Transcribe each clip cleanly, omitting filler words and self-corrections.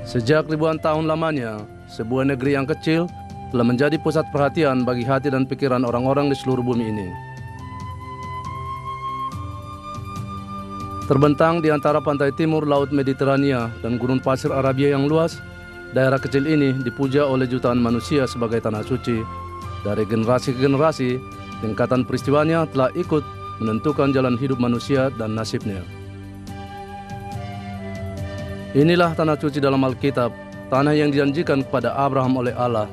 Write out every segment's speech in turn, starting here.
Sejak ribuan tahun lamanya, sebuah negeri yang kecil telah menjadi pusat perhatian bagi hati dan pikiran orang-orang di seluruh bumi ini. Terbentang di antara pantai timur Laut Mediterania dan gurun pasir Arabia yang luas, daerah kecil ini dipuja oleh jutaan manusia sebagai tanah suci. Dari generasi ke generasi, tingkatan peristiwanya telah ikut menentukan jalan hidup manusia dan nasibnya. Inilah tanah suci dalam Alkitab, tanah yang dijanjikan kepada Abraham oleh Allah,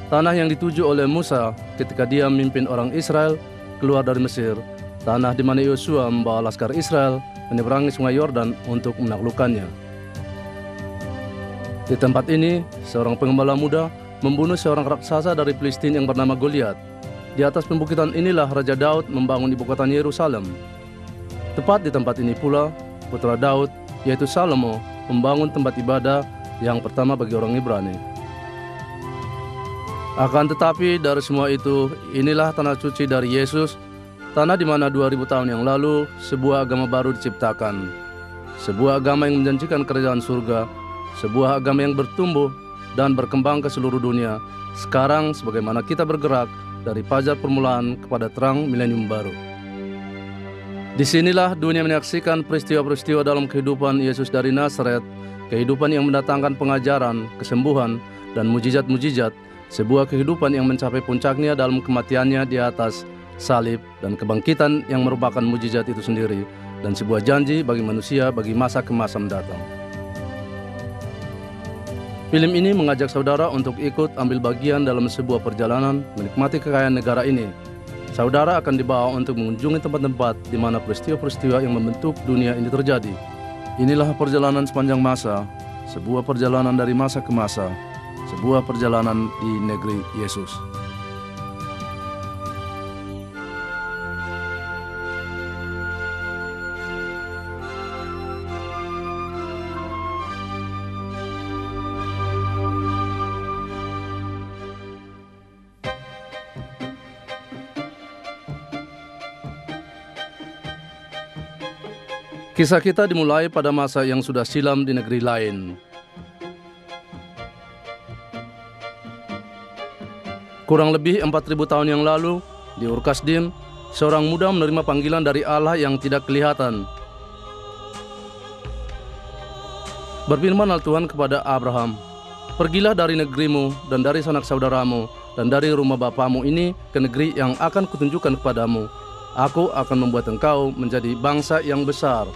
tanah yang dituju oleh Musa ketika dia memimpin orang Israel keluar dari Mesir, tanah di mana Yosua membawa laskar Israel menyeberangi sungai Yordan untuk menaklukkannya. Di tempat ini, seorang pengembala muda membunuh seorang raksasa dari Filistin yang bernama Goliat. Di atas pembukitan inilah Raja Daud membangun ibu kota Yerusalem. Tepat di tempat ini pula, putra Daud, yaitu Salomo, membangun tempat ibadah yang pertama bagi orang Ibrani. Akan tetapi dari semua itu, inilah tanah suci dari Yesus, tanah di mana 2000 tahun yang lalu sebuah agama baru diciptakan. Sebuah agama yang menjanjikan kerajaan surga, sebuah agama yang bertumbuh dan berkembang ke seluruh dunia. Sekarang sebagaimana kita bergerak dari fajar permulaan kepada terang milenium baru. Disinilah dunia menyaksikan peristiwa-peristiwa dalam kehidupan Yesus dari Nazaret, kehidupan yang mendatangkan pengajaran, kesembuhan, dan mujizat-mujizat, sebuah kehidupan yang mencapai puncaknya dalam kematiannya di atas salib dan kebangkitan yang merupakan mujizat itu sendiri, dan sebuah janji bagi manusia bagi masa ke masa mendatang. Film ini mengajak saudara untuk ikut ambil bagian dalam sebuah perjalanan menikmati kekayaan negara ini. Saudara akan dibawa untuk mengunjungi tempat-tempat di mana peristiwa-peristiwa yang membentuk dunia ini terjadi. Inilah perjalanan sepanjang masa, sebuah perjalanan dari masa ke masa, sebuah perjalanan di negeri Yesus. Kisah kita dimulai pada masa yang sudah silam di negeri lain. Kurang lebih 4000 tahun yang lalu, di Ur Kasdim, seorang muda menerima panggilan dari Allah yang tidak kelihatan. Berfirmanlah Tuhan kepada Abraham, "Pergilah dari negerimu dan dari sanak saudaramu dan dari rumah bapamu ini ke negeri yang akan kutunjukkan kepadamu. Aku akan membuat engkau menjadi bangsa yang besar."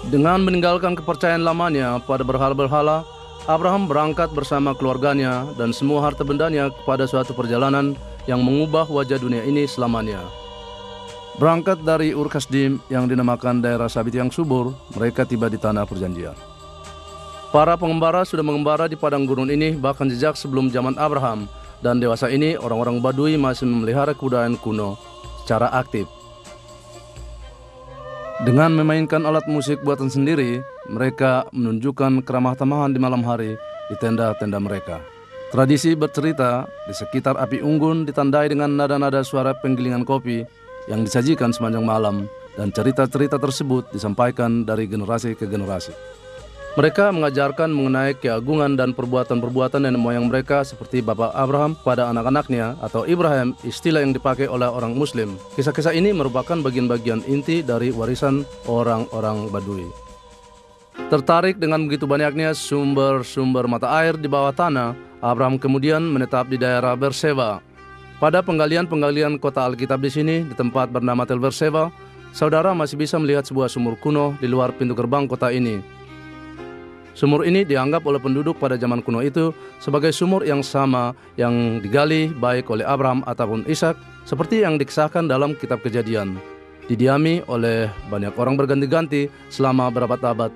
Dengan meninggalkan kepercayaan lamanya pada berhala-berhala, Abraham berangkat bersama keluarganya dan semua harta bendanya kepada suatu perjalanan yang mengubah wajah dunia ini selamanya. Berangkat dari Ur Kasdim yang dinamakan daerah sabit yang subur, mereka tiba di tanah perjanjian. Para pengembara sudah mengembara di padang gurun ini bahkan sejak sebelum zaman Abraham, dan dewasa ini orang-orang Badui masih memelihara kebudayaan kuno secara aktif. Dengan memainkan alat musik buatan sendiri, mereka menunjukkan keramah tamahan di malam hari di tenda-tenda mereka. Tradisi bercerita di sekitar api unggun ditandai dengan nada-nada suara penggilingan kopi yang disajikan sepanjang malam, dan cerita-cerita tersebut disampaikan dari generasi ke generasi. Mereka mengajarkan mengenai keagungan dan perbuatan-perbuatan nenek moyang mereka seperti Bapak Abraham pada anak-anaknya, atau Ibrahim, istilah yang dipakai oleh orang Muslim. Kisah-kisah ini merupakan bagian-bagian inti dari warisan orang-orang Badui. Tertarik dengan begitu banyaknya sumber-sumber mata air di bawah tanah, Abraham kemudian menetap di daerah Berseba. Pada penggalian-penggalian kota Alkitab di sini, di tempat bernama Tel Berseba, saudara masih bisa melihat sebuah sumur kuno di luar pintu gerbang kota ini. Sumur ini dianggap oleh penduduk pada zaman kuno itu sebagai sumur yang sama yang digali baik oleh Abraham ataupun Ishak, seperti yang dikisahkan dalam kitab Kejadian. Didiami oleh banyak orang berganti-ganti selama berabad-abad.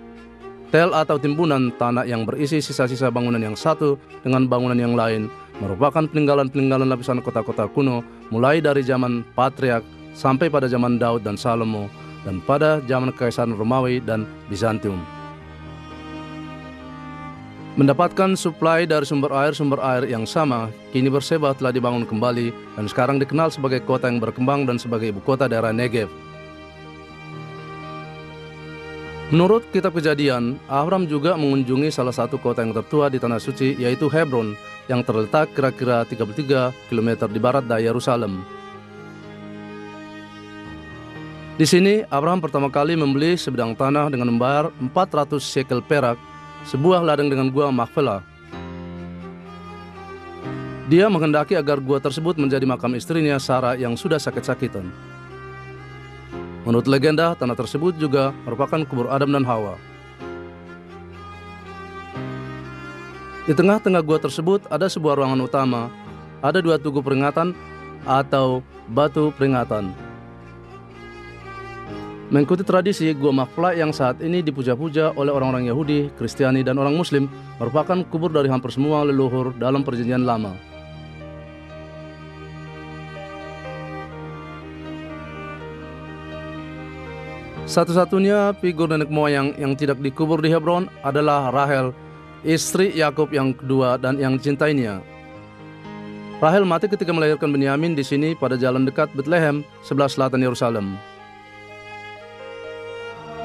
Tel atau timbunan tanah yang berisi sisa-sisa bangunan yang satu dengan bangunan yang lain merupakan peninggalan-peninggalan lapisan kota-kota kuno mulai dari zaman Patriark sampai pada zaman Daud dan Salomo, dan pada zaman Kekaisaran Romawi dan Bizantium. Mendapatkan suplai dari sumber air yang sama, kini Berseba telah dibangun kembali dan sekarang dikenal sebagai kota yang berkembang dan sebagai ibu kota daerah Negev. Menurut kitab Kejadian, Abram juga mengunjungi salah satu kota yang tertua di Tanah Suci, yaitu Hebron, yang terletak kira-kira 33 km di barat daya Yerusalem. Di sini, Abraham pertama kali membeli sebidang tanah dengan membayar 400 shekel perak, sebuah ladang dengan gua Makpelah. Dia menghendaki agar gua tersebut menjadi makam istrinya Sarah yang sudah sakit-sakitan. Menurut legenda, tanah tersebut juga merupakan kubur Adam dan Hawa. Di tengah-tengah gua tersebut ada sebuah ruangan utama. Ada 2 tugu peringatan atau batu peringatan. Mengikuti tradisi, gua Makpelah yang saat ini dipuja-puja oleh orang-orang Yahudi, Kristiani, dan orang Muslim merupakan kubur dari hampir semua leluhur dalam Perjanjian Lama. Satu-satunya figur nenek moyang yang tidak dikubur di Hebron adalah Rahel, istri Yakub yang kedua dan yang dicintainya. Rahel mati ketika melahirkan Benyamin di sini pada jalan dekat Bethlehem, sebelah selatan Yerusalem.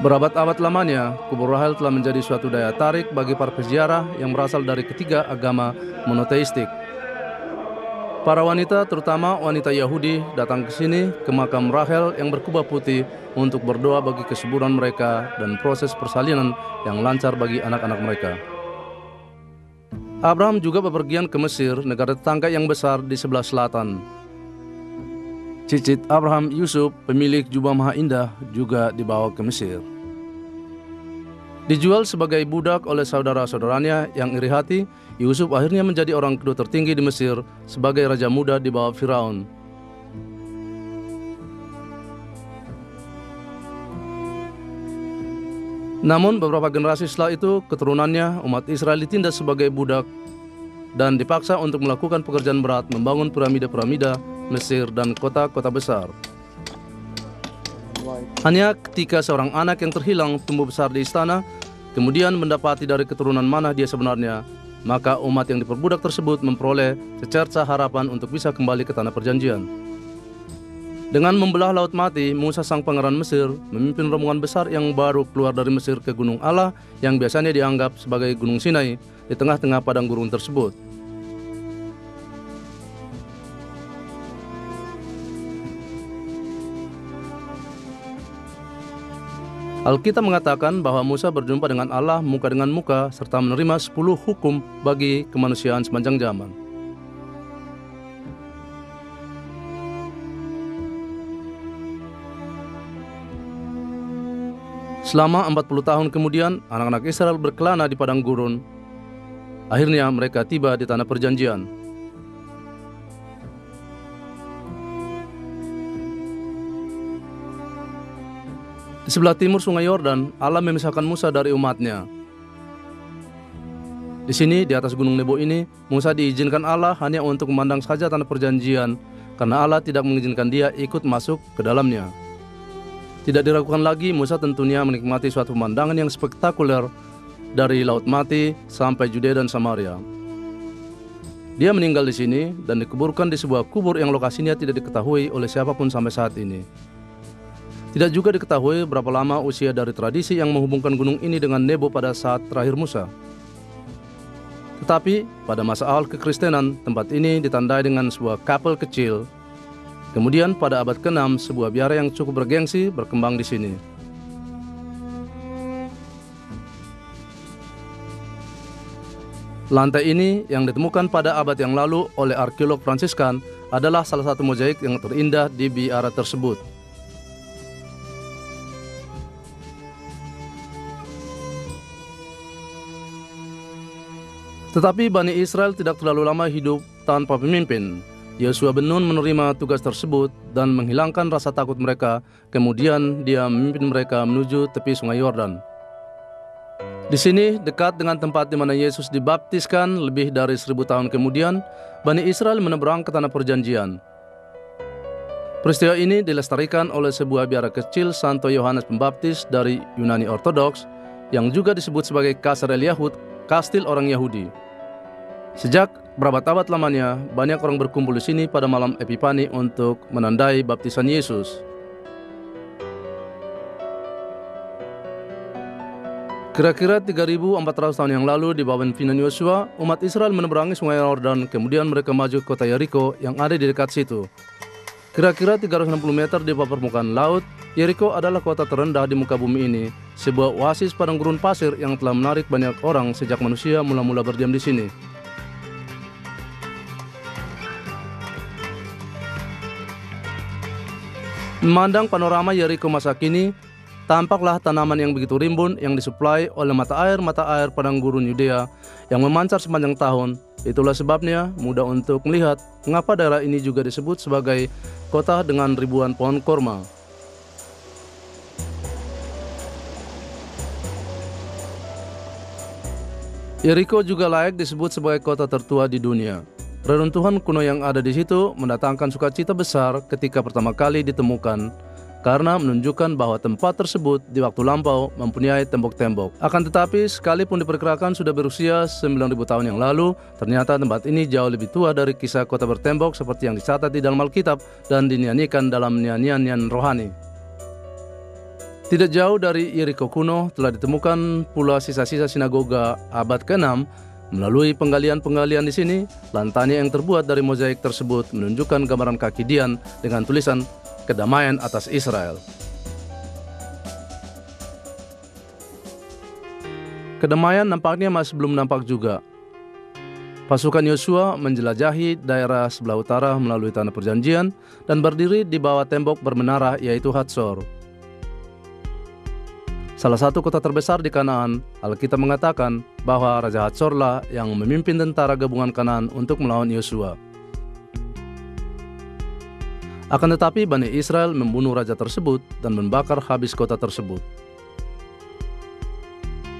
Berabad-abad lamanya, kubur Rahel telah menjadi suatu daya tarik bagi para peziarah yang berasal dari ketiga agama monoteistik. Para wanita, terutama wanita Yahudi, datang ke sini ke makam Rahel yang berkubah putih untuk berdoa bagi kesuburan mereka dan proses persalinan yang lancar bagi anak-anak mereka. Abraham juga bepergian ke Mesir, negara tetangga yang besar di sebelah selatan. Cicit Abraham, Yusuf, pemilik jubah maha indah, juga dibawa ke Mesir. Dijual sebagai budak oleh saudara-saudaranya yang iri hati, Yusuf akhirnya menjadi orang kedua tertinggi di Mesir sebagai raja muda di bawah Firaun. Namun beberapa generasi setelah itu, keturunannya, umat Israel, ditindas sebagai budak dan dipaksa untuk melakukan pekerjaan berat membangun piramida-piramida Mesir dan kota-kota besar. Hanya ketika seorang anak yang terhilang tumbuh besar di istana, kemudian mendapati dari keturunan mana dia sebenarnya, maka umat yang diperbudak tersebut memperoleh secerca harapan untuk bisa kembali ke tanah perjanjian. Dengan membelah Laut Mati, Musa sang pangeran Mesir memimpin rombongan besar yang baru keluar dari Mesir ke Gunung Allah yang biasanya dianggap sebagai Gunung Sinai di tengah-tengah padang gurun tersebut. Alkitab mengatakan bahwa Musa berjumpa dengan Allah muka dengan muka serta menerima 10 hukum bagi kemanusiaan sepanjang zaman. Selama 40 tahun kemudian, anak-anak Israel berkelana di padang gurun. Akhirnya mereka tiba di tanah perjanjian. Di sebelah timur sungai Yordan, Allah memisahkan Musa dari umatnya. Di sini, di atas gunung Nebo ini, Musa diizinkan Allah hanya untuk memandang saja tanah perjanjian, karena Allah tidak mengizinkan dia ikut masuk ke dalamnya. Tidak diragukan lagi, Musa tentunya menikmati suatu pemandangan yang spektakuler dari Laut Mati sampai Judea dan Samaria. Dia meninggal di sini dan dikuburkan di sebuah kubur yang lokasinya tidak diketahui oleh siapapun sampai saat ini. Tidak juga diketahui berapa lama usia dari tradisi yang menghubungkan gunung ini dengan Nebo pada saat terakhir Musa. Tetapi pada masa awal kekristenan, tempat ini ditandai dengan sebuah kapel kecil. Kemudian pada abad ke-6, sebuah biara yang cukup bergengsi berkembang di sini. Lantai ini yang ditemukan pada abad yang lalu oleh arkeolog Fransiskan adalah salah satu mozaik yang terindah di biara tersebut. Tetapi Bani Israel tidak terlalu lama hidup tanpa pemimpin. Yosua bin Nun menerima tugas tersebut dan menghilangkan rasa takut mereka. Kemudian dia memimpin mereka menuju tepi sungai Yordan. Di sini, dekat dengan tempat di mana Yesus dibaptiskan lebih dari 1000 tahun kemudian, Bani Israel menyeberang ke tanah perjanjian. Peristiwa ini dilestarikan oleh sebuah biara kecil Santo Yohanes Pembaptis dari Yunani Ortodoks, yang juga disebut sebagai Kasar el-Yahud, kastil orang Yahudi. Sejak berabad-abad lamanya, banyak orang berkumpul di sini pada malam Epifani untuk menandai baptisan Yesus. Kira-kira 3.400 tahun yang lalu di bawah pimpinan Yosua, umat Israel menyeberangi sungai Yordan, kemudian mereka maju ke kota Yeriko yang ada di dekat situ. Kira-kira 360 meter di bawah permukaan laut, Yeriko adalah kota terendah di muka bumi ini, sebuah oasis padang gurun pasir yang telah menarik banyak orang sejak manusia mula-mula berdiam di sini. Memandang panorama Yeriko masa kini, tampaklah tanaman yang begitu rimbun yang disuplai oleh mata air padang gurun Yudea yang memancar sepanjang tahun. Itulah sebabnya mudah untuk melihat mengapa daerah ini juga disebut sebagai kota dengan ribuan pohon korma. Yeriko juga layak disebut sebagai kota tertua di dunia. Reruntuhan kuno yang ada di situ mendatangkan sukacita besar ketika pertama kali ditemukan, karena menunjukkan bahwa tempat tersebut di waktu lampau mempunyai tembok-tembok. Akan tetapi, sekalipun diperkirakan sudah berusia 9.000 tahun yang lalu, ternyata tempat ini jauh lebih tua dari kisah kota bertembok seperti yang dicatat di dalam Alkitab dan dinyanyikan dalam nyanyian rohani. Tidak jauh dari Yeriko kuno telah ditemukan pula sisa-sisa sinagoga abad ke-6. Melalui penggalian-penggalian di sini, lantainya yang terbuat dari mozaik tersebut menunjukkan gambaran kaki Dian dengan tulisan kedamaian atas Israel. Kedamaian nampaknya masih belum nampak juga. Pasukan Yosua menjelajahi daerah sebelah utara melalui tanah perjanjian dan berdiri di bawah tembok bermenara, yaitu Hatsor. Salah satu kota terbesar di Kanaan, Alkitab mengatakan bahwa Raja Hatsorlah yang memimpin tentara gabungan Kanaan untuk melawan Yosua. Akan tetapi Bani Israel membunuh raja tersebut dan membakar habis kota tersebut.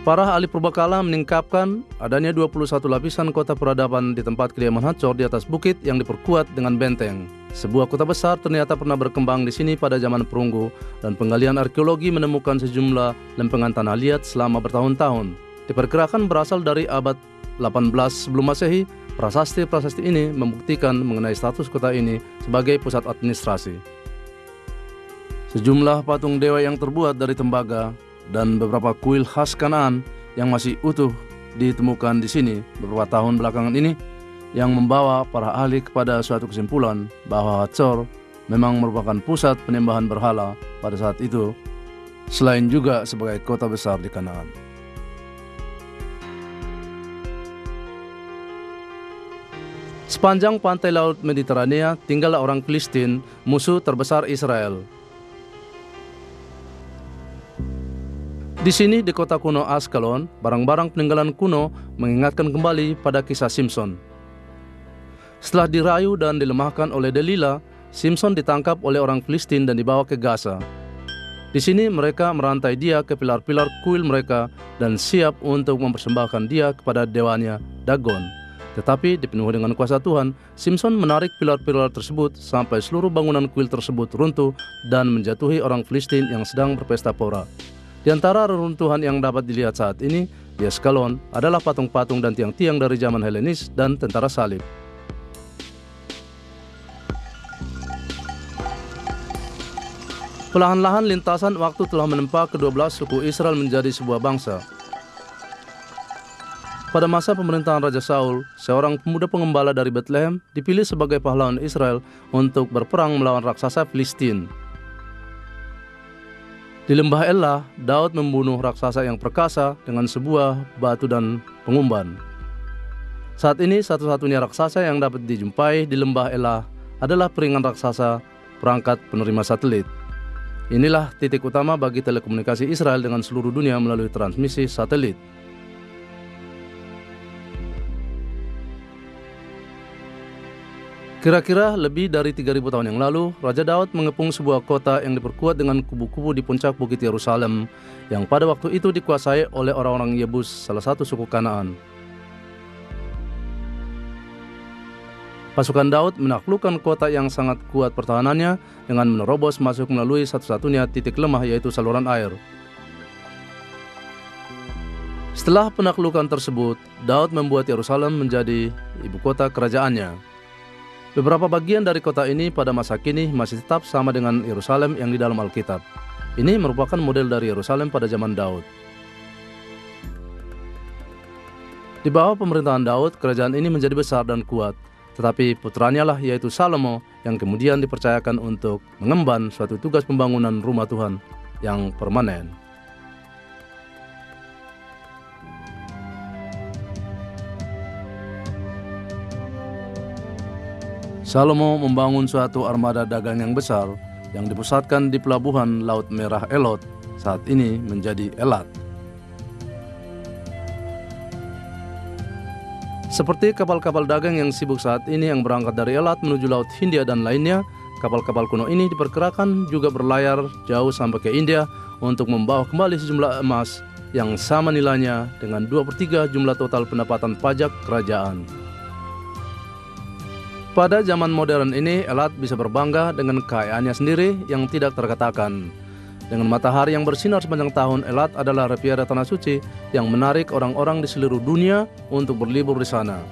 Para ahli purbakala meningkapkan adanya 21 lapisan kota peradaban di tempat kediaman Hatsor di atas bukit yang diperkuat dengan benteng. Sebuah kota besar ternyata pernah berkembang di sini pada zaman perunggu, dan penggalian arkeologi menemukan sejumlah lempengan tanah liat selama bertahun-tahun. Diperkirakan berasal dari abad 18 sebelum Masehi. Prasasti-prasasti ini membuktikan mengenai status kota ini sebagai pusat administrasi. Sejumlah patung dewa yang terbuat dari tembaga dan beberapa kuil khas Kanaan yang masih utuh ditemukan di sini beberapa tahun belakangan ini, yang membawa para ahli kepada suatu kesimpulan bahwa Hatsor memang merupakan pusat penyembahan berhala pada saat itu, selain juga sebagai kota besar di Kanaan. Sepanjang pantai laut Mediterania tinggallah orang Filistin, musuh terbesar Israel. Di sini di kota kuno Askalon, barang-barang peninggalan kuno mengingatkan kembali pada kisah Simson. Setelah dirayu dan dilemahkan oleh Delila, Simson ditangkap oleh orang Filistin dan dibawa ke Gaza. Di sini mereka merantai dia ke pilar-pilar kuil mereka dan siap untuk mempersembahkan dia kepada dewanya Dagon. Tetapi dipenuhi dengan kuasa Tuhan, Simson menarik pilar-pilar tersebut sampai seluruh bangunan kuil tersebut runtuh dan menjatuhi orang Filistin yang sedang berpesta pora. Di antara reruntuhan yang dapat dilihat saat ini di Askalon adalah patung-patung dan tiang-tiang dari zaman Helenis dan tentara salib. Perlahan-lahan lintasan waktu telah menempa ke-12 suku Israel menjadi sebuah bangsa. Pada masa pemerintahan Raja Saul, seorang pemuda pengembala dari Bethlehem dipilih sebagai pahlawan Israel untuk berperang melawan raksasa Filistin. Di lembah Elah, Daud membunuh raksasa yang perkasa dengan sebuah batu dan pengumban. Saat ini satu-satunya raksasa yang dapat dijumpai di lembah Elah adalah piringan raksasa perangkat penerima satelit. Inilah titik utama bagi telekomunikasi Israel dengan seluruh dunia melalui transmisi satelit. Kira-kira lebih dari 3.000 tahun yang lalu, Raja Daud mengepung sebuah kota yang diperkuat dengan kubu-kubu di puncak bukit Yerusalem, yang pada waktu itu dikuasai oleh orang-orang Yebus, salah satu suku Kanaan. Pasukan Daud menaklukkan kota yang sangat kuat pertahanannya dengan menerobos masuk melalui satu-satunya titik lemah, yaitu saluran air. Setelah penaklukan tersebut, Daud membuat Yerusalem menjadi ibu kota kerajaannya. Beberapa bagian dari kota ini pada masa kini masih tetap sama dengan Yerusalem yang di dalam Alkitab. Ini merupakan model dari Yerusalem pada zaman Daud. Di bawah pemerintahan Daud, kerajaan ini menjadi besar dan kuat. Tetapi putranya lah yaitu Salomo yang kemudian dipercayakan untuk mengemban suatu tugas pembangunan rumah Tuhan yang permanen. Salomo membangun suatu armada dagang yang besar yang dipusatkan di pelabuhan Laut Merah Elot, saat ini menjadi Elat. Seperti kapal-kapal dagang yang sibuk saat ini yang berangkat dari Elat menuju Laut Hindia dan lainnya, kapal-kapal kuno ini diperkirakan juga berlayar jauh sampai ke India untuk membawa kembali sejumlah emas yang sama nilainya dengan 2/3 jumlah total pendapatan pajak kerajaan. Pada zaman modern ini, Elat bisa berbangga dengan kekayaannya sendiri yang tidak terkatakan. Dengan matahari yang bersinar sepanjang tahun, Elat adalah Riviera Tanah Suci yang menarik orang-orang di seluruh dunia untuk berlibur di sana.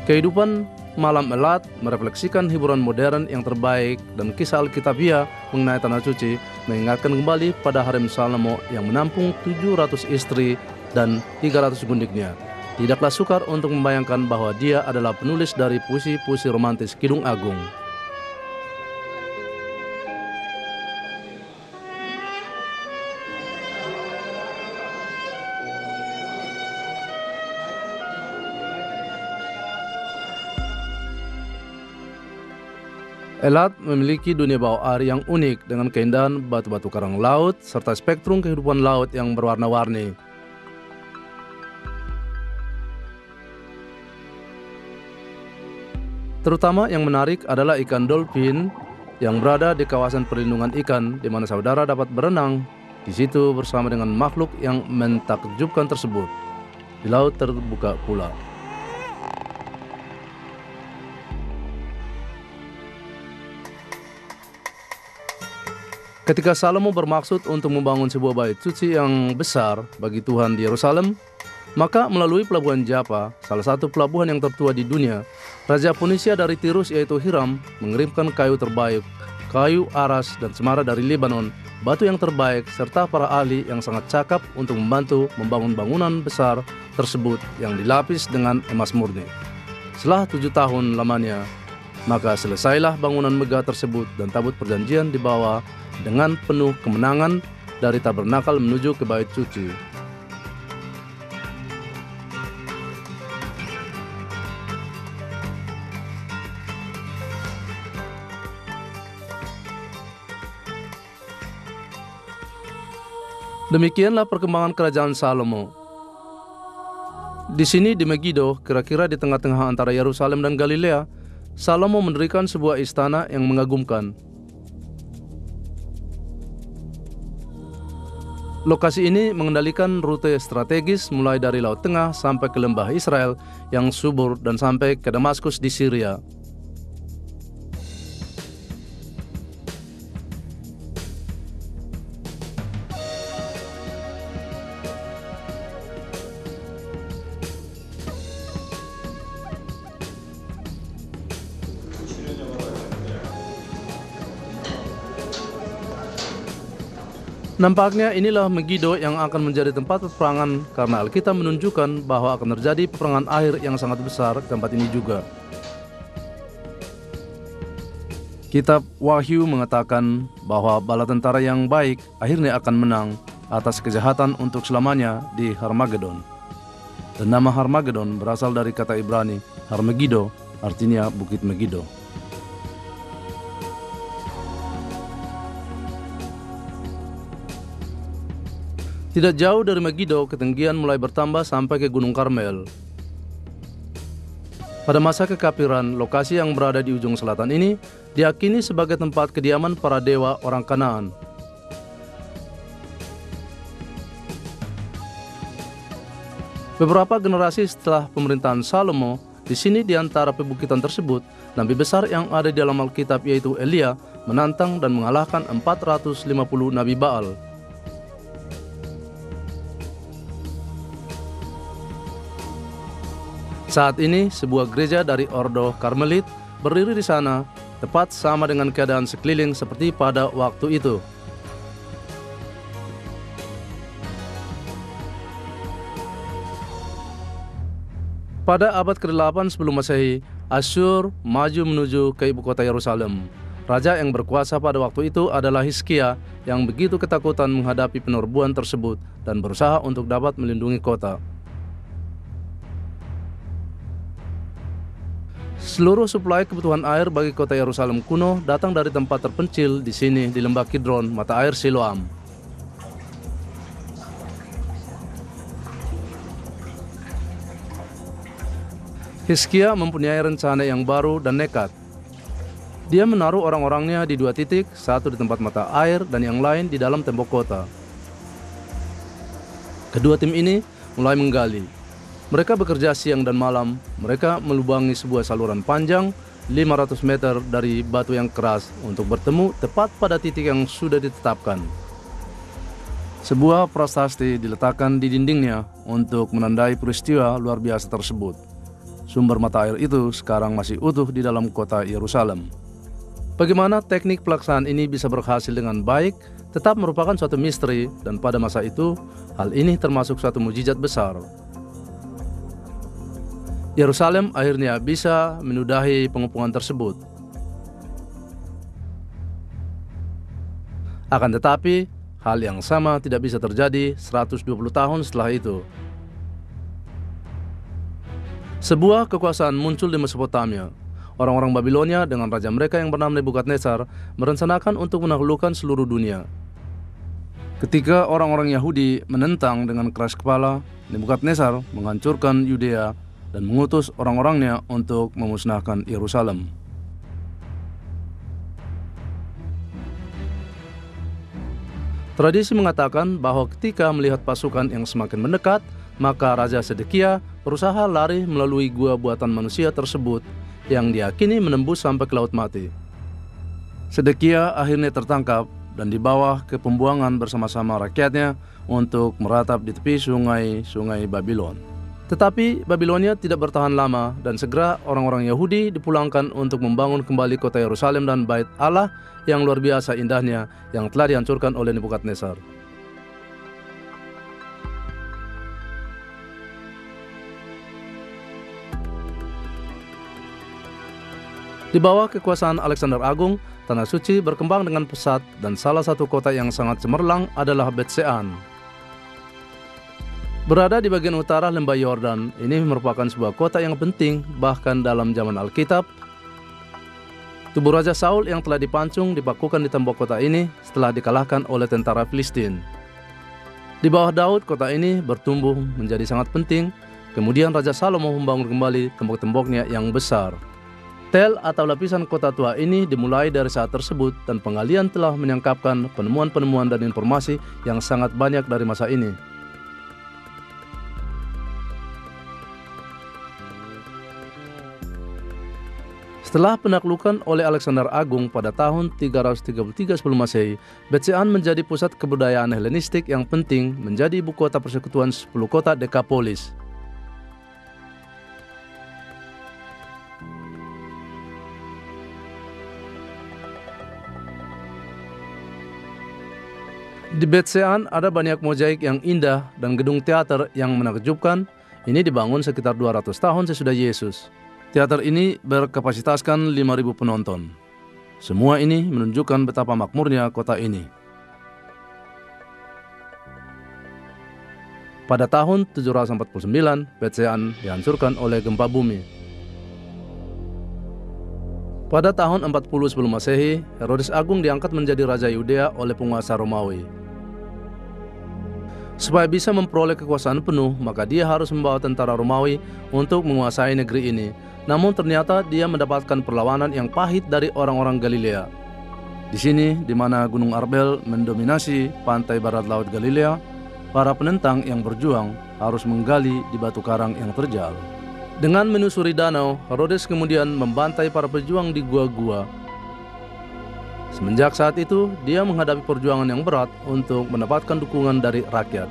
Kehidupan malam Elat merefleksikan hiburan modern yang terbaik, dan kisah Alkitabiah mengenai Tanah Suci mengingatkan kembali pada harem Salomo yang menampung 700 istri dan 300 gundiknya. Tidaklah sukar untuk membayangkan bahwa dia adalah penulis dari puisi-puisi romantis Kidung Agung. Elat memiliki dunia bawah air yang unik dengan keindahan batu-batu karang laut serta spektrum kehidupan laut yang berwarna-warni. Terutama yang menarik adalah ikan dolphin yang berada di kawasan perlindungan ikan di mana saudara dapat berenang di situ bersama dengan makhluk yang mentakjubkan tersebut di laut terbuka pula. Ketika Salomo bermaksud untuk membangun sebuah bait suci yang besar bagi Tuhan di Yerusalem, maka melalui pelabuhan Jaffa, salah satu pelabuhan yang tertua di dunia, Raja Ponisia dari Tirus yaitu Hiram mengirimkan kayu terbaik, kayu aras dan semara dari Lebanon, batu yang terbaik, serta para ahli yang sangat cakap untuk membantu membangun bangunan besar tersebut yang dilapis dengan emas murni. Setelah 7 tahun lamanya, maka selesailah bangunan megah tersebut dan tabut perjanjian dibawa dengan penuh kemenangan dari tabernakal menuju ke bait suci. Demikianlah perkembangan kerajaan Salomo. Di sini di Megiddo, kira-kira di tengah-tengah antara Yerusalem dan Galilea, Salomo mendirikan sebuah istana yang mengagumkan. Lokasi ini mengendalikan rute strategis mulai dari Laut Tengah sampai ke lembah Israel yang subur dan sampai ke Damaskus di Syria. Nampaknya inilah Megiddo yang akan menjadi tempat peperangan karena Alkitab menunjukkan bahwa akan terjadi peperangan akhir yang sangat besar di tempat ini juga. Kitab Wahyu mengatakan bahwa bala tentara yang baik akhirnya akan menang atas kejahatan untuk selamanya di Harmagedon. Dan nama Harmagedon berasal dari kata Ibrani Harmegiddo, artinya Bukit Megiddo. Tidak jauh dari Megiddo, ketinggian mulai bertambah sampai ke Gunung Karmel. Pada masa kekafiran, lokasi yang berada di ujung selatan ini diyakini sebagai tempat kediaman para dewa orang Kanaan. Beberapa generasi setelah pemerintahan Salomo, di sini di antara pebukitan tersebut, nabi besar yang ada di dalam Alkitab yaitu Elia menantang dan mengalahkan 450 nabi Baal. Saat ini, sebuah gereja dari Ordo Karmelit berdiri di sana, tepat sama dengan keadaan sekeliling seperti pada waktu itu. Pada abad ke-8 sebelum Masehi, Asyur maju menuju ke ibu kota Yerusalem. Raja yang berkuasa pada waktu itu adalah Hizkia yang begitu ketakutan menghadapi penerbuan tersebut dan berusaha untuk dapat melindungi kota. Seluruh suplai kebutuhan air bagi kota Yerusalem kuno datang dari tempat terpencil di sini di lembah Kidron, mata air Siloam. Hizkia mempunyai rencana yang baru dan nekat. Dia menaruh orang-orangnya di 2 titik, satu di tempat mata air dan yang lain di dalam tembok kota. Kedua tim ini mulai menggali. Mereka bekerja siang dan malam. Mereka melubangi sebuah saluran panjang 500 meter dari batu yang keras untuk bertemu tepat pada titik yang sudah ditetapkan. Sebuah prasasti diletakkan di dindingnya untuk menandai peristiwa luar biasa tersebut. Sumber mata air itu sekarang masih utuh di dalam kota Yerusalem. Bagaimana teknik pelaksanaan ini bisa berhasil dengan baik tetap merupakan suatu misteri, dan pada masa itu hal ini termasuk suatu mukjizat besar. Yerusalem akhirnya bisa menyudahi pengepungan tersebut. Akan tetapi, hal yang sama tidak bisa terjadi 120 tahun setelah itu. Sebuah kekuasaan muncul di Mesopotamia. Orang-orang Babilonia dengan raja mereka yang bernama Nebukadnezar merencanakan untuk menaklukkan seluruh dunia. Ketika orang-orang Yahudi menentang dengan keras kepala, Nebukadnezar menghancurkan Yudea dan mengutus orang-orangnya untuk memusnahkan Yerusalem. Tradisi mengatakan bahwa ketika melihat pasukan yang semakin mendekat, maka Raja Sedekia berusaha lari melalui gua buatan manusia tersebut yang diyakini menembus sampai ke Laut Mati. Sedekia akhirnya tertangkap dan dibawa ke pembuangan bersama-sama rakyatnya untuk meratap di tepi sungai Babilon. Tetapi Babilonia tidak bertahan lama dan segera orang-orang Yahudi dipulangkan untuk membangun kembali kota Yerusalem dan Bait Allah yang luar biasa indahnya yang telah dihancurkan oleh Nebukadnezar. Di bawah kekuasaan Alexander Agung, Tanah Suci berkembang dengan pesat dan salah satu kota yang sangat cemerlang adalah Bet-Sean. Berada di bagian utara lembah Yordan, ini merupakan sebuah kota yang penting bahkan dalam zaman Alkitab. Tubuh Raja Saul yang telah dipancung dipakukan di tembok kota ini setelah dikalahkan oleh tentara Filistin. Di bawah Daud, kota ini bertumbuh menjadi sangat penting. Kemudian Raja Salomo membangun kembali tembok-temboknya yang besar. Tel atau lapisan kota tua ini dimulai dari saat tersebut dan penggalian telah menyangkapkan penemuan-penemuan dan informasi yang sangat banyak dari masa ini. Setelah penaklukan oleh Alexander Agung pada tahun 333 sebelum Masehi, Bet-Sean menjadi pusat kebudayaan Helenistik yang penting, menjadi ibu kota persekutuan 10 kota Dekapolis. Di Bet-Sean ada banyak mozaik yang indah dan gedung teater yang menakjubkan. Ini dibangun sekitar 200 tahun sesudah Yesus. Teater ini berkapasitaskan 5.000 penonton. Semua ini menunjukkan betapa makmurnya kota ini. Pada tahun 749, Bet-Sean dihancurkan oleh gempa bumi. Pada tahun 40 sebelum Masehi, Herodes Agung diangkat menjadi Raja Yudea oleh penguasa Romawi. Supaya bisa memperoleh kekuasaan penuh, maka dia harus membawa tentara Romawi untuk menguasai negeri ini. Namun ternyata dia mendapatkan perlawanan yang pahit dari orang-orang Galilea. Di sini, di mana Gunung Arbel mendominasi pantai barat laut Galilea, para penentang yang berjuang harus menggali di batu karang yang terjal. Dengan menyusuri danau, Herodes kemudian membantai para pejuang di gua-gua. Semenjak saat itu, dia menghadapi perjuangan yang berat untuk mendapatkan dukungan dari rakyat.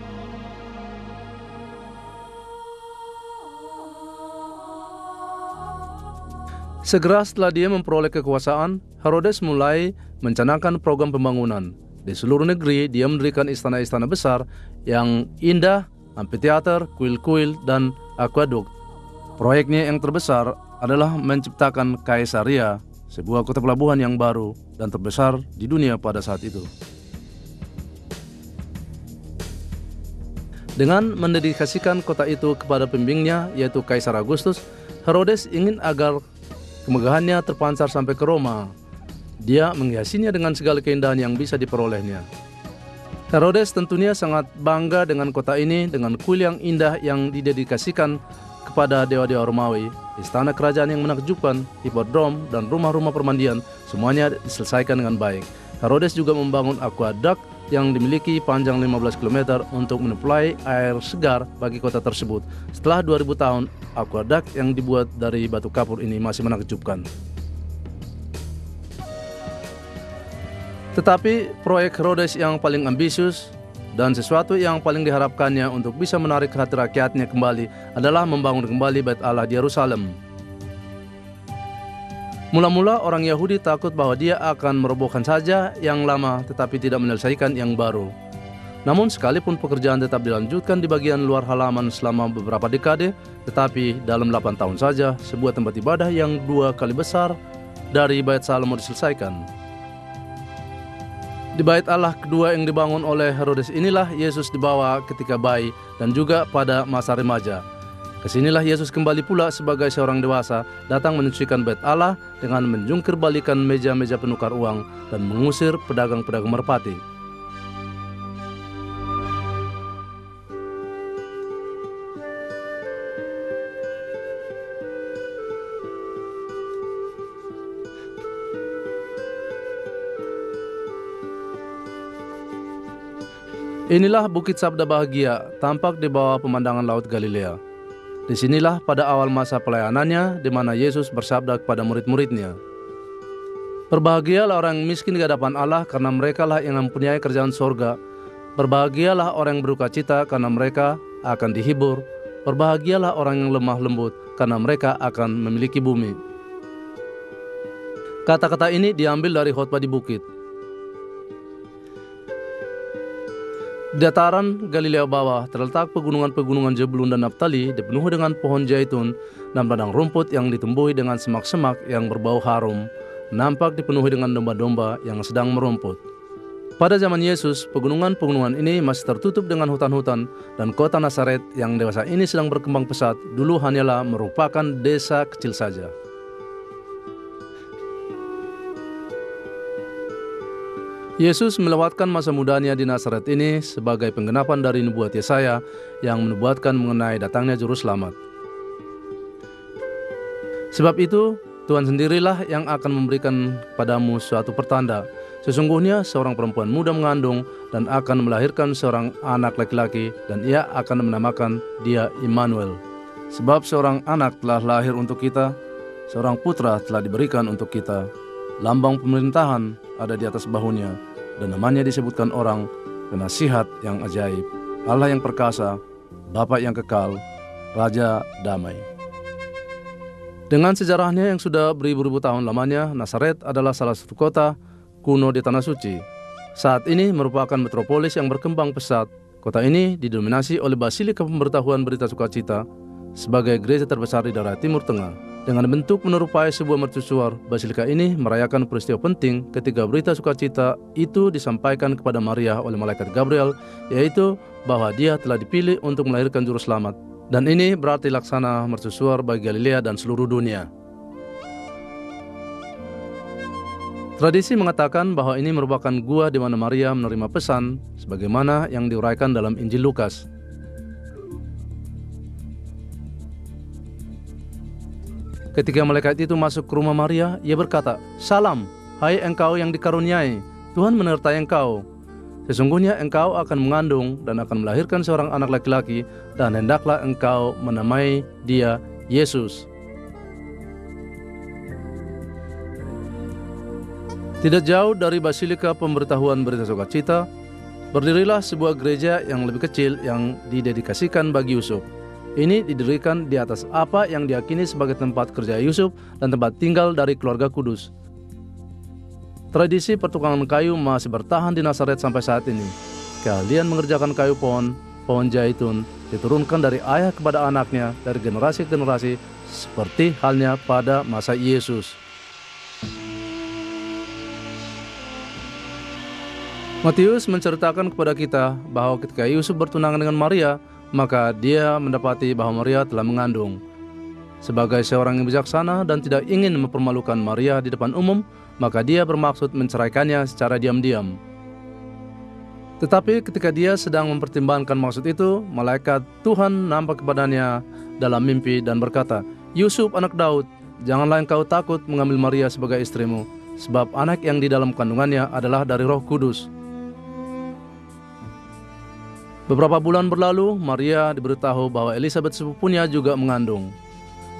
Segera setelah dia memperoleh kekuasaan, Herodes mulai mencanangkan program pembangunan. Di seluruh negeri, dia mendirikan istana-istana besar yang indah, amfiteater, kuil-kuil, dan akuaduk. Proyeknya yang terbesar adalah menciptakan Kaisaria, sebuah kota pelabuhan yang baru dan terbesar di dunia pada saat itu. Dengan mendedikasikan kota itu kepada pembimbingnya, yaitu Kaisar Agustus, Herodes ingin agar kemegahannya terpancar sampai ke Roma. Dia menghiasinya dengan segala keindahan yang bisa diperolehnya. Herodes tentunya sangat bangga dengan kota ini, dengan kuil yang indah yang didedikasikan kepada dewa-dewa Romawi, istana kerajaan yang menakjubkan, hipodrom, dan rumah-rumah permandian, semuanya diselesaikan dengan baik. Herodes juga membangun akuadak yang dimiliki panjang 15 km untuk menyuplai air segar bagi kota tersebut. Setelah 2000 tahun, akuadak yang dibuat dari batu kapur ini masih menakjubkan. Tetapi proyek Herodes yang paling ambisius dan sesuatu yang paling diharapkannya untuk bisa menarik hati rakyatnya kembali adalah membangun kembali Bait Allah di Yerusalem. Mula-mula orang Yahudi takut bahwa dia akan merobohkan saja yang lama tetapi tidak menyelesaikan yang baru. Namun sekalipun pekerjaan tetap dilanjutkan di bagian luar halaman selama beberapa dekade, tetapi dalam 8 tahun saja sebuah tempat ibadah yang 2 kali besar dari Bait Salomo diselesaikan. Di Bait Allah kedua yang dibangun oleh Herodes inilah Yesus dibawa ketika bayi dan juga pada masa remaja. Kesinilah Yesus kembali pula sebagai seorang dewasa, datang menyucikan Bait Allah dengan menjungkir balikan meja-meja penukar uang dan mengusir pedagang-pedagang merpati. Inilah Bukit Sabda Bahagia, tampak di bawah pemandangan Laut Galilea. Disinilah pada awal masa pelayanannya di mana Yesus bersabda kepada murid-muridnya, "Berbahagialah orang miskin di hadapan Allah karena merekalah yang mempunyai kerajaan sorga. Berbahagialah orang yang berduka cita karena mereka akan dihibur. Berbahagialah orang yang lemah lembut karena mereka akan memiliki bumi." Kata-kata ini diambil dari khotbah di bukit. Di dataran Galilea bawah terletak pegunungan-pegunungan Zebulun dan Naftali dipenuhi dengan pohon zaitun dan padang rumput yang ditumbuhi dengan semak-semak yang berbau harum, nampak dipenuhi dengan domba-domba yang sedang merumput. Pada zaman Yesus, pegunungan-pegunungan ini masih tertutup dengan hutan-hutan dan kota Nazaret yang dewasa ini sedang berkembang pesat dulu hanyalah merupakan desa kecil saja. Yesus melewatkan masa mudanya di Nazaret ini sebagai penggenapan dari nubuat Yesaya yang menubuatkan mengenai datangnya Juru Selamat. Sebab itu, Tuhan sendirilah yang akan memberikan padamu suatu pertanda. Sesungguhnya seorang perempuan muda mengandung dan akan melahirkan seorang anak laki-laki, dan ia akan menamakan dia Immanuel. Sebab seorang anak telah lahir untuk kita, seorang putra telah diberikan untuk kita. Lambang pemerintahan ada di atas bahunya, dan namanya disebutkan orang Penasihat yang ajaib, Allah yang perkasa, Bapa yang kekal, Raja damai. Dengan sejarahnya yang sudah beribu-ribu tahun lamanya, Nazaret adalah salah satu kota kuno di Tanah Suci. Saat ini merupakan metropolis yang berkembang pesat. Kota ini didominasi oleh Basilika Pemberitahuan Berita Sukacita sebagai gereja terbesar di daerah Timur Tengah. Dengan bentuk menyerupai sebuah mercusuar, basilika ini merayakan peristiwa penting ketika berita sukacita itu disampaikan kepada Maria oleh malaikat Gabriel, yaitu bahwa dia telah dipilih untuk melahirkan Juru Selamat. Dan ini berarti laksana mercusuar bagi Galilea dan seluruh dunia. Tradisi mengatakan bahwa ini merupakan gua di mana Maria menerima pesan sebagaimana yang diuraikan dalam Injil Lukas. Ketika malaikat itu masuk ke rumah Maria, ia berkata, "Salam, hai engkau yang dikaruniai, Tuhan menyertai engkau. Sesungguhnya engkau akan mengandung dan akan melahirkan seorang anak laki-laki, dan hendaklah engkau menamai dia Yesus." Tidak jauh dari Basilika Pemberitahuan Berita Sukacita, berdirilah sebuah gereja yang lebih kecil yang didedikasikan bagi Yusuf. Ini didirikan di atas apa yang diyakini sebagai tempat kerja Yusuf dan tempat tinggal dari keluarga kudus. Tradisi pertukangan kayu masih bertahan di Nazaret sampai saat ini. Keahlian mengerjakan kayu pohon, pohon zaitun, diturunkan dari ayah kepada anaknya dari generasi ke generasi, seperti halnya pada masa Yesus. Matius menceritakan kepada kita bahwa ketika Yusuf bertunangan dengan Maria, maka dia mendapati bahwa Maria telah mengandung. Sebagai seorang yang bijaksana dan tidak ingin mempermalukan Maria di depan umum, maka dia bermaksud menceraikannya secara diam-diam. Tetapi ketika dia sedang mempertimbangkan maksud itu, malaikat Tuhan nampak kepadanya dalam mimpi dan berkata, "Yusuf anak Daud, janganlah engkau takut mengambil Maria sebagai istrimu, sebab anak yang di dalam kandungannya adalah dari Roh Kudus." Beberapa bulan berlalu, Maria diberitahu bahwa Elisabet sepupunya juga mengandung.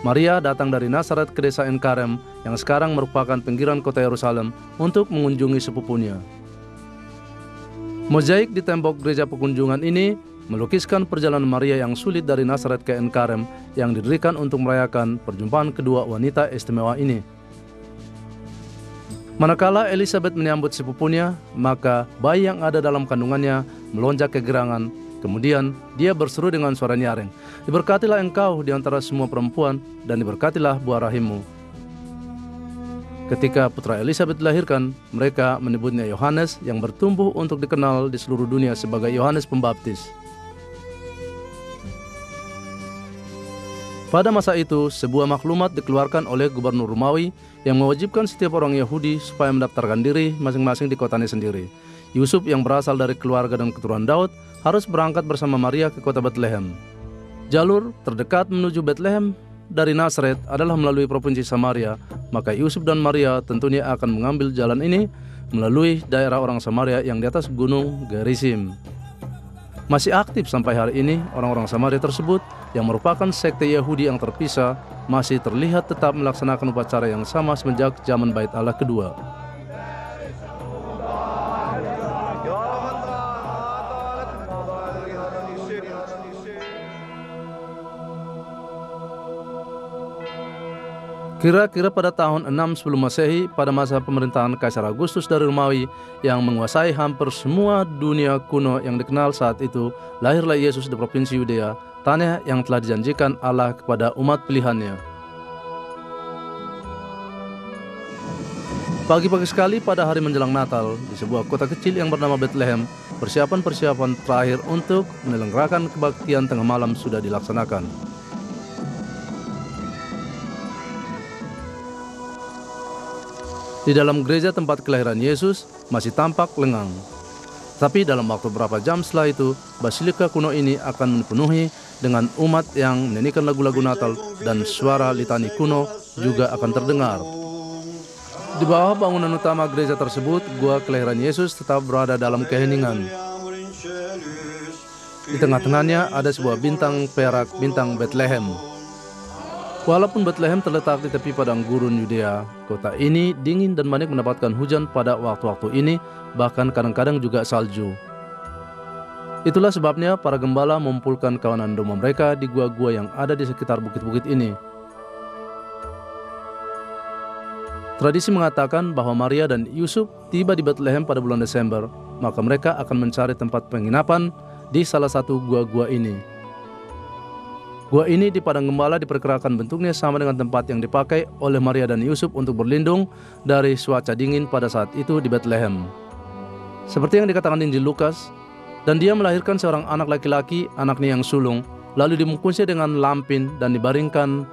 Maria datang dari Nazaret ke desa En-Karem yang sekarang merupakan pinggiran kota Yerusalem untuk mengunjungi sepupunya. Mozaik di tembok gereja pekunjungan ini melukiskan perjalanan Maria yang sulit dari Nazaret ke En-Karem yang didirikan untuk merayakan perjumpaan kedua wanita istimewa ini. Manakala Elisabet menyambut sepupunya, maka bayi yang ada dalam kandungannya melonjak kegirangan. Kemudian dia berseru dengan suara nyaring, "Diberkatilah engkau di antara semua perempuan, dan diberkatilah buah rahimmu." Ketika putra Elisabet dilahirkan, mereka menyebutnya Yohanes yang bertumbuh untuk dikenal di seluruh dunia sebagai Yohanes Pembaptis. Pada masa itu, sebuah maklumat dikeluarkan oleh gubernur Romawi yang mewajibkan setiap orang Yahudi supaya mendaftarkan diri masing-masing di kotanya sendiri. Yusuf yang berasal dari keluarga dan keturunan Daud harus berangkat bersama Maria ke kota Betlehem. Jalur terdekat menuju Betlehem dari Nazaret adalah melalui provinsi Samaria, maka Yusuf dan Maria tentunya akan mengambil jalan ini melalui daerah orang Samaria yang di atas gunung Gerizim. Masih aktif sampai hari ini, orang-orang Samaria tersebut yang merupakan sekte Yahudi yang terpisah masih terlihat tetap melaksanakan upacara yang sama semenjak zaman Bait Allah kedua. Kira-kira pada tahun 6 sebelum Masehi, pada masa pemerintahan Kaisar Agustus dari Romawi yang menguasai hampir semua dunia kuno yang dikenal saat itu, lahirlah Yesus di provinsi Yudea, tanah yang telah dijanjikan Allah kepada umat pilihannya. Pagi-pagi sekali pada hari menjelang Natal, di sebuah kota kecil yang bernama Bethlehem, persiapan-persiapan terakhir untuk menyelenggarakan kebaktian tengah malam sudah dilaksanakan. Di dalam gereja tempat kelahiran Yesus masih tampak lengang. Tapi dalam waktu beberapa jam setelah itu, basilika kuno ini akan dipenuhi dengan umat yang menyanyikan lagu-lagu Natal dan suara litani kuno juga akan terdengar. Di bawah bangunan utama gereja tersebut, gua kelahiran Yesus tetap berada dalam keheningan. Di tengah-tengahnya ada sebuah bintang perak, bintang Bethlehem. Walaupun Bethlehem terletak di tepi padang gurun Yudea, kota ini dingin dan banyak mendapatkan hujan pada waktu-waktu ini, bahkan kadang-kadang juga salju. Itulah sebabnya para gembala mengumpulkan kawanan domba mereka di gua-gua yang ada di sekitar bukit-bukit ini. Tradisi mengatakan bahwa Maria dan Yusuf tiba di Bethlehem pada bulan Desember, maka mereka akan mencari tempat penginapan di salah satu gua-gua ini. Gua ini di padang gembala diperkirakan bentuknya sama dengan tempat yang dipakai oleh Maria dan Yusuf untuk berlindung dari cuaca dingin pada saat itu di Bethlehem. Seperti yang dikatakan di Injil Lukas, dan dia melahirkan seorang anak laki-laki, anaknya yang sulung, lalu dibungkusnya dengan lampin dan dibaringkan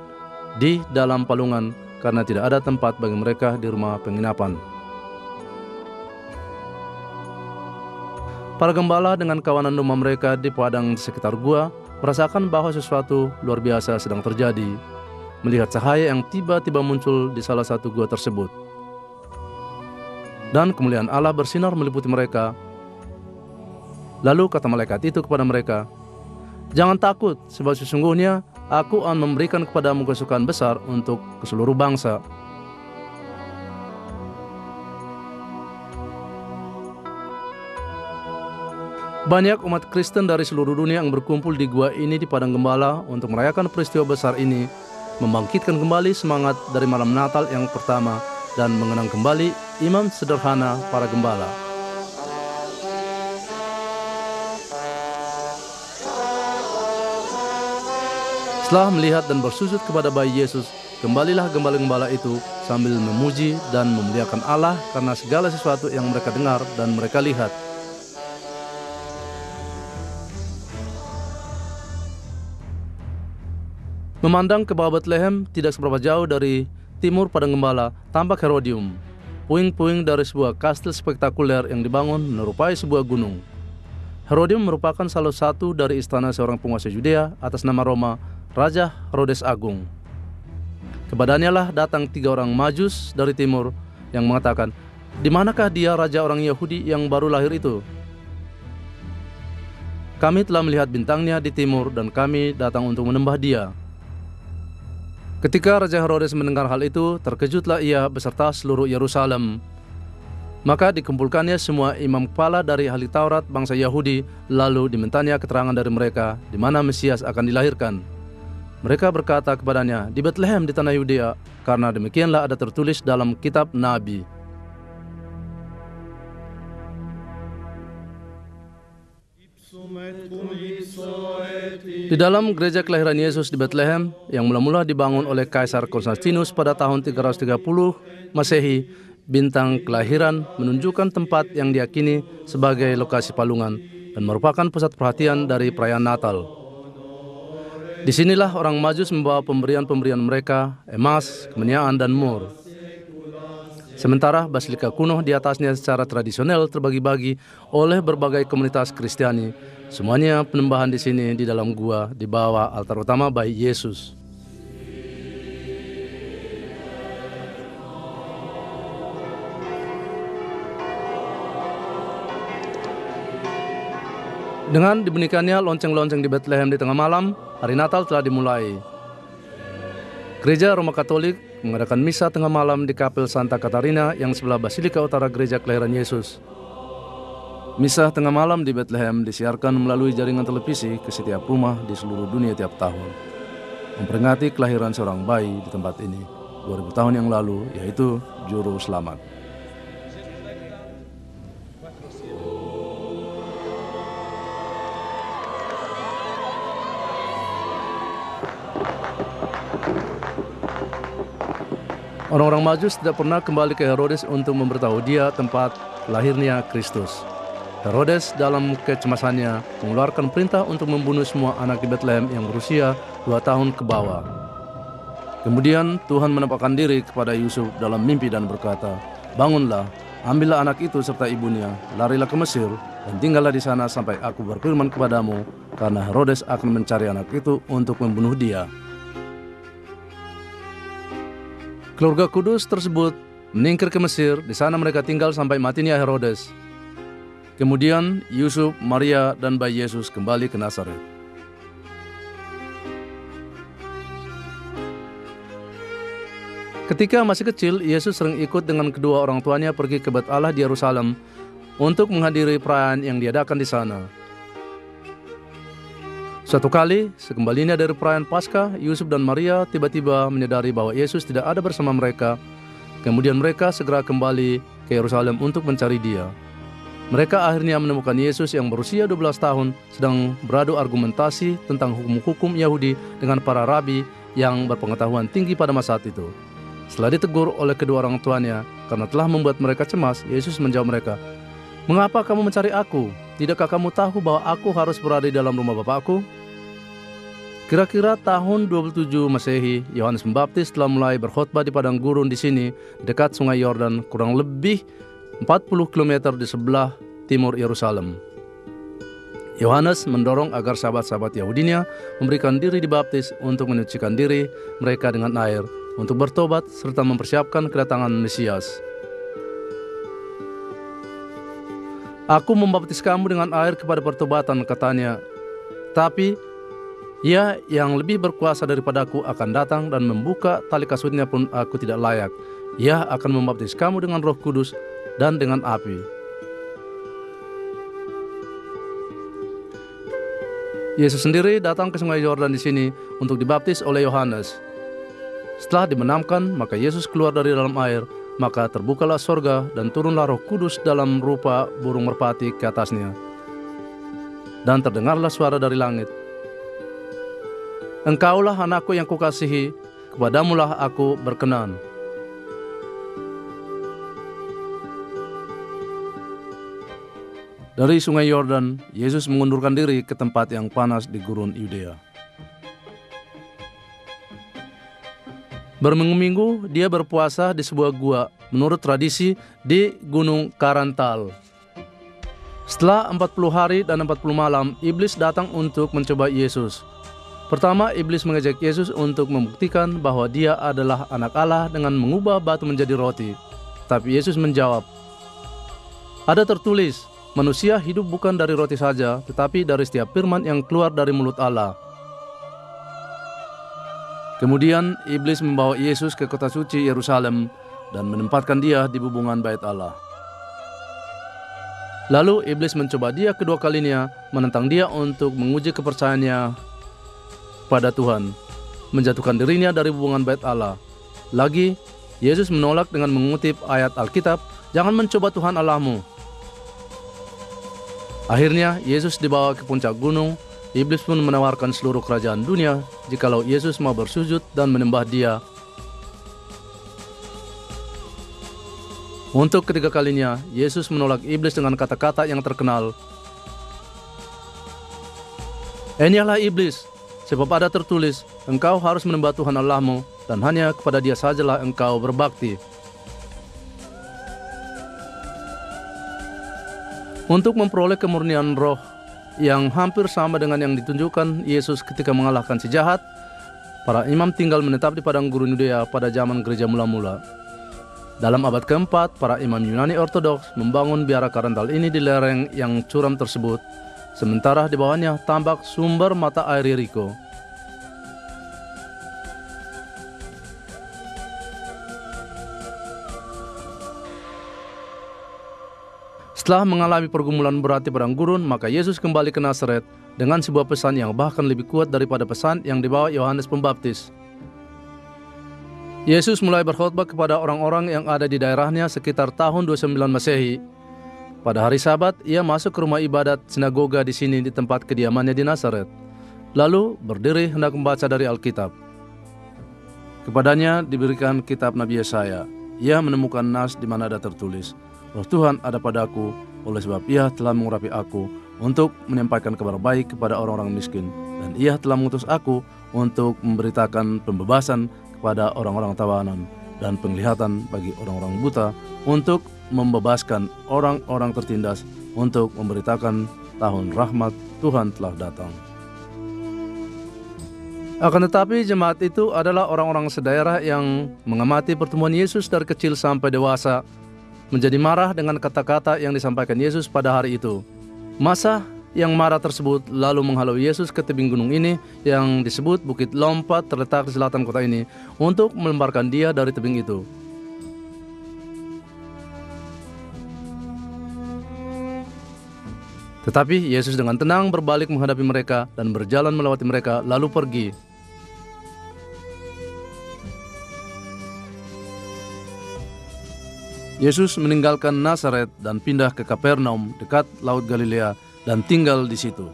di dalam palungan karena tidak ada tempat bagi mereka di rumah penginapan. Para gembala dengan kawanan domba mereka di padang di sekitar gua merasakan bahwa sesuatu luar biasa sedang terjadi, melihat cahaya yang tiba-tiba muncul di salah satu gua tersebut. Dan kemuliaan Allah bersinar meliputi mereka. Lalu kata malaikat itu kepada mereka, "Jangan takut, sebab sesungguhnya aku akan memberikan kepadamu kesukaan besar untuk ke seluruh bangsa. Banyak umat Kristen dari seluruh dunia yang berkumpul di gua ini di padang gembala untuk merayakan peristiwa besar ini, membangkitkan kembali semangat dari malam Natal yang pertama dan mengenang kembali iman sederhana para gembala. Setelah melihat dan bersujud kepada bayi Yesus, kembalilah gembala-gembala itu sambil memuji dan memuliakan Allah karena segala sesuatu yang mereka dengar dan mereka lihat. Memandang ke bawah Betlehem, tidak seberapa jauh dari timur padang gembala, tampak Herodium, puing-puing dari sebuah kastil spektakuler yang dibangun menyerupai sebuah gunung. Herodium merupakan salah satu dari istana seorang penguasa Yudea atas nama Roma, Raja Herodes Agung. Kepadanya lah datang 3 orang Majus dari timur yang mengatakan, "Di manakah dia raja orang Yahudi yang baru lahir itu? Kami telah melihat bintangnya di timur dan kami datang untuk menyembah dia." Ketika Raja Herodes mendengar hal itu, terkejutlah ia beserta seluruh Yerusalem. Maka dikumpulkannya semua imam kepala dari ahli Taurat bangsa Yahudi, lalu dimintanya keterangan dari mereka di mana Mesias akan dilahirkan. Mereka berkata kepadanya, "Di Betlehem di tanah Yudea, karena demikianlah ada tertulis dalam kitab Nabi." Di dalam gereja kelahiran Yesus di Betlehem, yang mula-mula dibangun oleh Kaisar Konstantinus pada tahun 330 Masehi, bintang kelahiran menunjukkan tempat yang diyakini sebagai lokasi palungan dan merupakan pusat perhatian dari perayaan Natal. Disinilah orang Majus membawa pemberian-pemberian mereka, emas, kemenian, dan mur. Sementara basilika kuno di atasnya secara tradisional terbagi-bagi oleh berbagai komunitas Kristiani. Semuanya penyembahan di sini di dalam gua di bawah altar utama bayi Yesus. Dengan dibunyikannya lonceng-lonceng di Betlehem di tengah malam, hari Natal telah dimulai. Gereja Roma Katolik mengadakan misa tengah malam di Kapel Santa Katarina yang sebelah Basilika Utara Gereja Kelahiran Yesus. Misa tengah malam di Betlehem disiarkan melalui jaringan televisi ke setiap rumah di seluruh dunia tiap tahun, memperingati kelahiran seorang bayi di tempat ini 2000 tahun yang lalu, yaitu Juru Selamat. Orang-orang Majus tidak pernah kembali ke Herodes untuk memberitahu dia tempat lahirnya Kristus. Herodes dalam kecemasannya mengeluarkan perintah untuk membunuh semua anak di Betlehem yang berusia 2 tahun ke bawah. Kemudian Tuhan menampakkan diri kepada Yusuf dalam mimpi dan berkata, "Bangunlah, ambillah anak itu serta ibunya, larilah ke Mesir, dan tinggallah di sana sampai aku berfirman kepadamu, karena Herodes akan mencari anak itu untuk membunuh dia." Keluarga kudus tersebut meningkir ke Mesir, di sana mereka tinggal sampai matinya Herodes. Kemudian Yusuf, Maria, dan bayi Yesus kembali ke Nazaret. Ketika masih kecil, Yesus sering ikut dengan kedua orang tuanya pergi ke Bait Allah di Yerusalem untuk menghadiri perayaan yang diadakan di sana. Suatu kali, sekembalinya dari perayaan Paskah, Yusuf dan Maria tiba-tiba menyadari bahwa Yesus tidak ada bersama mereka. Kemudian mereka segera kembali ke Yerusalem untuk mencari dia. Mereka akhirnya menemukan Yesus yang berusia 12 tahun sedang beradu argumentasi tentang hukum-hukum Yahudi dengan para rabi yang berpengetahuan tinggi pada masa itu. Setelah ditegur oleh kedua orang tuanya karena telah membuat mereka cemas, Yesus menjawab mereka, "Mengapa kamu mencari aku? Tidakkah kamu tahu bahwa aku harus berada di dalam rumah Bapakku?" Kira-kira tahun 27 Masehi, Yohanes Pembaptis telah mulai berkhotbah di padang gurun di sini, dekat Sungai Yordan, kurang lebih 40 km di sebelah timur Yerusalem. Yohanes mendorong agar sahabat-sahabat Yahudinya memberikan diri dibaptis untuk menyucikan diri mereka dengan air, untuk bertobat serta mempersiapkan kedatangan Mesias. "Aku membaptis kamu dengan air kepada pertobatan," katanya. "Tapi Ia yang lebih berkuasa daripadaku akan datang dan membuka tali kasutnya pun aku tidak layak. Ia akan membaptis kamu dengan Roh Kudus dan dengan api." Yesus sendiri datang ke Sungai Yordan di sini untuk dibaptis oleh Yohanes. Setelah dibenamkan, maka Yesus keluar dari dalam air, maka terbukalah sorga dan turunlah Roh Kudus dalam rupa burung merpati ke atasnya. Dan terdengarlah suara dari langit, Engkaulah anakku yang kukasihi, kepadamulah aku berkenan. Dari sungai Yordan, Yesus mengundurkan diri ke tempat yang panas di gurun Yudea. Berminggu-minggu dia berpuasa di sebuah gua menurut tradisi di Gunung Karantal. Setelah 40 hari dan 40 malam, iblis datang untuk mencoba Yesus. Pertama, iblis mengejek Yesus untuk membuktikan bahwa dia adalah anak Allah dengan mengubah batu menjadi roti. Tapi Yesus menjawab, "Ada tertulis, manusia hidup bukan dari roti saja, tetapi dari setiap firman yang keluar dari mulut Allah." Kemudian iblis membawa Yesus ke kota suci Yerusalem dan menempatkan dia di bubungan bait Allah. Lalu iblis mencoba dia kedua kalinya, menentang dia untuk menguji kepercayaannya pada Tuhan, menjatuhkan dirinya dari hubungan bait Allah. Lagi, Yesus menolak dengan mengutip ayat Alkitab, "Jangan mencoba Tuhan Allahmu." Akhirnya, Yesus dibawa ke puncak gunung. Iblis pun menawarkan seluruh kerajaan dunia jikalau Yesus mau bersujud dan menyembah dia. Untuk ketiga kalinya, Yesus menolak iblis dengan kata-kata yang terkenal, "Enyahlah iblis, sebab ada tertulis, engkau harus menyembah Tuhan Allahmu, dan hanya kepada dia sajalah engkau berbakti." Untuk memperoleh kemurnian roh yang hampir sama dengan yang ditunjukkan Yesus ketika mengalahkan si jahat, para imam tinggal menetap di padang gurun Yudea pada zaman gereja mula-mula. Dalam abad keempat, para imam Yunani Ortodoks membangun biara Karantal ini di lereng yang curam tersebut, sementara di bawahnya tambak sumber mata air Yeriko. Setelah mengalami pergumulan berat di padang gurun, maka Yesus kembali ke Nazaret dengan sebuah pesan yang bahkan lebih kuat daripada pesan yang dibawa Yohanes Pembaptis. Yesus mulai berkhotbah kepada orang-orang yang ada di daerahnya sekitar tahun 29 Masehi. Pada hari Sabat, ia masuk ke rumah ibadat sinagoga di sini di tempat kediamannya di Nazaret. Lalu berdiri hendak membaca dari Alkitab. Kepadanya diberikan kitab Nabi Yesaya. Ia menemukan nas di mana ada tertulis, "Roh Tuhan ada padaku, oleh sebab ia telah mengurapi aku untuk menyampaikan kabar baik kepada orang-orang miskin. Dan ia telah mengutus aku untuk memberitakan pembebasan kepada orang-orang tawanan dan penglihatan bagi orang-orang buta, untuk membebaskan orang-orang tertindas, untuk memberitakan tahun rahmat Tuhan telah datang." Akan tetapi jemaat itu adalah orang-orang sedaerah yang mengamati pertemuan Yesus dari kecil sampai dewasa, menjadi marah dengan kata-kata yang disampaikan Yesus pada hari itu. Masa yang marah tersebut lalu menghalau Yesus ke tebing gunung ini yang disebut Bukit Lompat, terletak di selatan kota ini, untuk melemparkan dia dari tebing itu. Tetapi Yesus dengan tenang berbalik menghadapi mereka dan berjalan melewati mereka lalu pergi. Yesus meninggalkan Nazaret dan pindah ke Kapernaum dekat Laut Galilea dan tinggal di situ.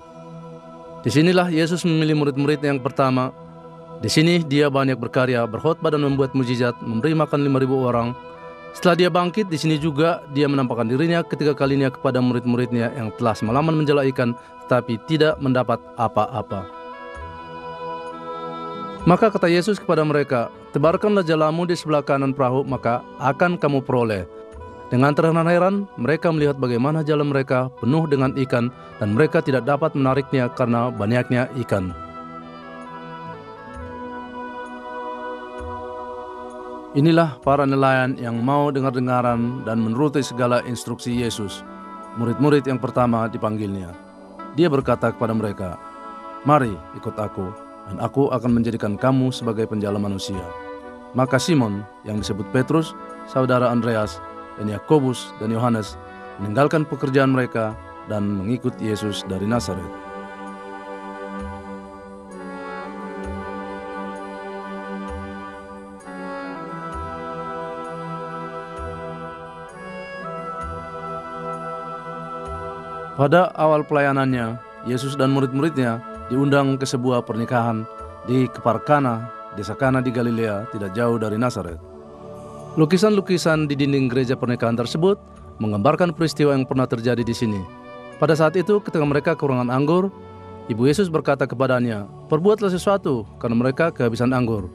Disinilah Yesus memilih murid-murid yang pertama. Di sini dia banyak berkarya, berkhotbah dan membuat mujizat, memberi makan 5.000 orang. Setelah dia bangkit, di sini juga dia menampakkan dirinya ketiga kalinya kepada murid-muridnya yang telah semalaman menjala ikan, tetapi tidak mendapat apa-apa. Maka kata Yesus kepada mereka, "Tebarkanlah jalamu di sebelah kanan perahu, maka akan kamu peroleh." Dengan terheran-heran, mereka melihat bagaimana jala mereka penuh dengan ikan, dan mereka tidak dapat menariknya karena banyaknya ikan. Inilah para nelayan yang mau dengar-dengaran dan menuruti segala instruksi Yesus. Murid-murid yang pertama dipanggilnya. Dia berkata kepada mereka, "Mari ikut aku, dan aku akan menjadikan kamu sebagai penjala manusia." Maka Simon, yang disebut Petrus, saudara Andreas, dan Yakobus dan Yohanes meninggalkan pekerjaan mereka dan mengikut Yesus dari Nazaret. Pada awal pelayanannya, Yesus dan murid-muridnya diundang ke sebuah pernikahan di Keparkana, desa Kana di Galilea, tidak jauh dari Nazaret. Lukisan-lukisan di dinding gereja pernikahan tersebut menggambarkan peristiwa yang pernah terjadi di sini. Pada saat itu, ketika mereka kekurangan anggur, Ibu Yesus berkata kepadanya, "Perbuatlah sesuatu, karena mereka kehabisan anggur."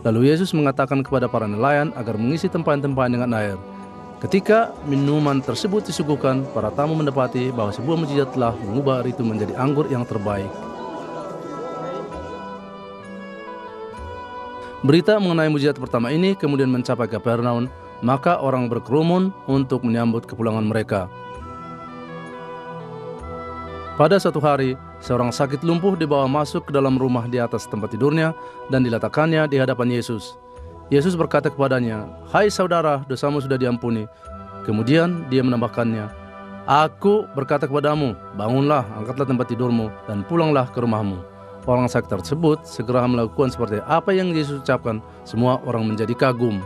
Lalu Yesus mengatakan kepada para nelayan agar mengisi tempayan-tempayan dengan air. Ketika minuman tersebut disuguhkan, para tamu mendapati bahwa sebuah mukjizat telah mengubah air itu menjadi anggur yang terbaik. Berita mengenai mukjizat pertama ini kemudian mencapai Kapernaum, maka orang berkerumun untuk menyambut kepulangan mereka. Pada suatu hari, seorang sakit lumpuh dibawa masuk ke dalam rumah di atas tempat tidurnya dan diletakkannya di hadapan Yesus. Yesus berkata kepadanya, "Hai saudara, dosamu sudah diampuni." Kemudian dia menambahkannya, "Aku berkata kepadamu, bangunlah, angkatlah tempat tidurmu, dan pulanglah ke rumahmu." Orang sakit tersebut segera melakukan seperti apa yang Yesus ucapkan. Semua orang menjadi kagum.